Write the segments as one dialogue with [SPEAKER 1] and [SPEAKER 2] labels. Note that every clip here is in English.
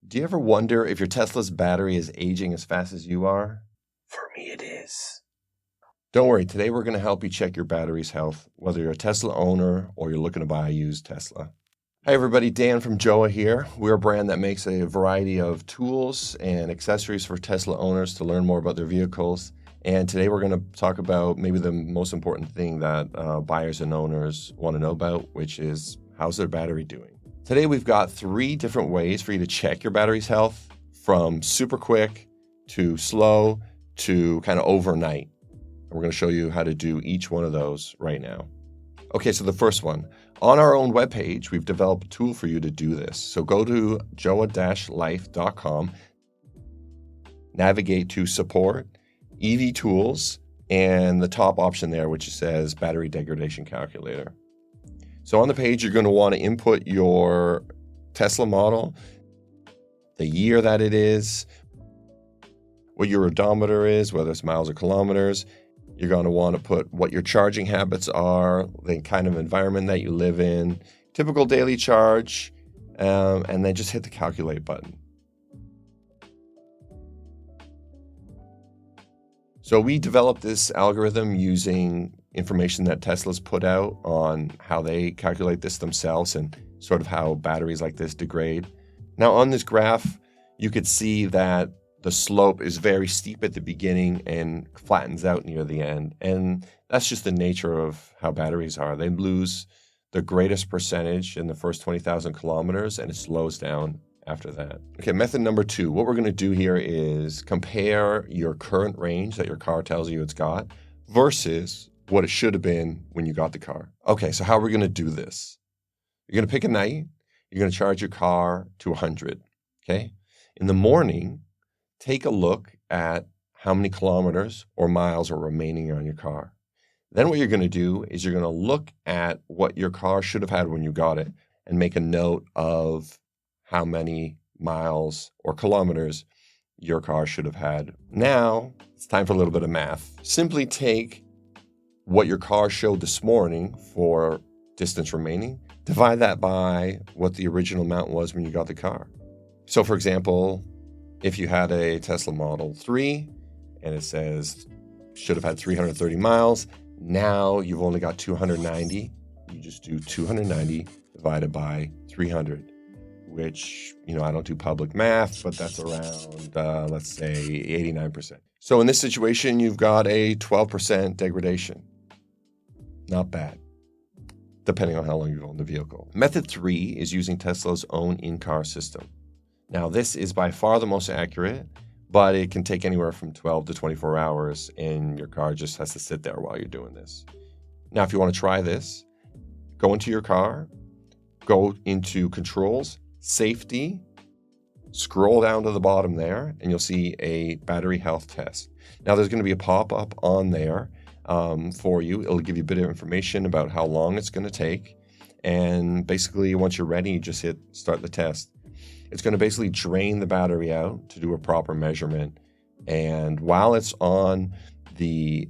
[SPEAKER 1] Do you ever wonder if your Tesla's battery is aging as fast as you are?
[SPEAKER 2] For me, it is.
[SPEAKER 1] Don't worry, today we're going to help you check your battery's health, whether you're a Tesla owner or you're looking to buy a used Tesla. Hi everybody, Dan from Joa here. We're a brand that makes a variety of tools and accessories for Tesla owners to learn more about their vehicles. And today we're going to talk about maybe the most important thing that buyers and owners want to know about, which is how's their battery doing? Today we've got 3 different ways for you to check your battery's health, from super quick to slow to kind of overnight. And we're going to show you how to do each one of those right now. Okay, so the first one. On our own webpage, we've developed a tool for you to do this. So go to joa-life.com, navigate to support, EV tools, and the top option there, which says battery degradation calculator. So on the page, you're going to want to input your Tesla model, the year that it is, what your odometer is, whether it's miles or kilometers. You're going to want to put what your charging habits are, the kind of environment that you live in, typical daily charge, and then just hit the calculate button. So we developed this algorithm using information that Tesla's put out on how they calculate this themselves and sort of how batteries like this degrade. Now on this graph, you could see that the slope is very steep at the beginning and flattens out near the end. And that's just the nature of how batteries are. They lose the greatest percentage in the first 20,000 kilometers and it slows down after that. Okay, method number 2. What we're going to do here is compare your current range that your car tells you it's got versus what it should have been when you got the car. Okay, so how are we going to do this? You're going to pick a night. You're going to charge your car to 100. Okay? In the morning, take a look at how many kilometers or miles are remaining on your car. Then what you're going to do is you're going to look at what your car should have had when you got it and make a note of how many miles or kilometers your car should have had. Now, it's time for a little bit of math. Simply take what your car showed this morning for distance remaining, divide that by what the original amount was when you got the car. So for example, if you had a Tesla Model 3 and it says should have had 330 miles, now you've only got 290. You just do 290 divided by 300, which, I don't do public math, but that's around, let's say 89%. So in this situation, you've got a 12% degradation. Not bad, depending on how long you've owned the vehicle. Method 3 is using Tesla's own in-car system. Now, this is by far the most accurate, but it can take anywhere from 12 to 24 hours, and your car just has to sit there while you're doing this. Now, if you want to try this, go into your car, go into Controls, Safety, scroll down to the bottom there, and you'll see a battery health test. Now, there's going to be a pop-up on there for you. It'll give you a bit of information about how long it's going to take, and basically, once you're ready, you just hit start the test. It's going to basically drain the battery out to do a proper measurement. And while it's on, the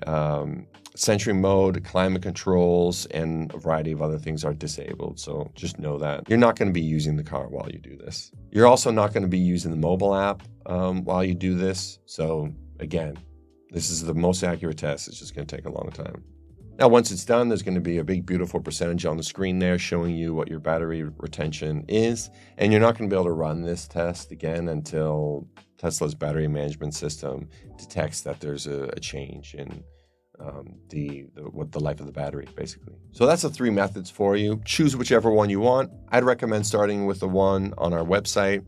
[SPEAKER 1] Sentry mode, climate controls, and a variety of other things are disabled. So just know that you're not going to be using the car while you do this. You're also not going to be using the mobile app while you do this. So again, this is the most accurate test. It's just going to take a long time. Now, once it's done, there's going to be a big, beautiful percentage on the screen there showing you what your battery retention is. And you're not going to be able to run this test again until Tesla's battery management system detects that there's a change in the life of the battery, basically. So that's the 3 methods for you. Choose whichever one you want. I'd recommend starting with the one on our website.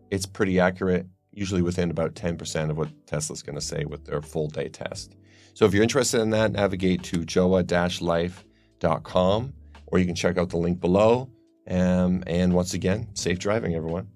[SPEAKER 1] It's pretty accurate, usually within about 10% of what Tesla's going to say with their full day test. So if you're interested in that, navigate to joa-life.com, or you can check out the link below. And once again, safe driving, everyone.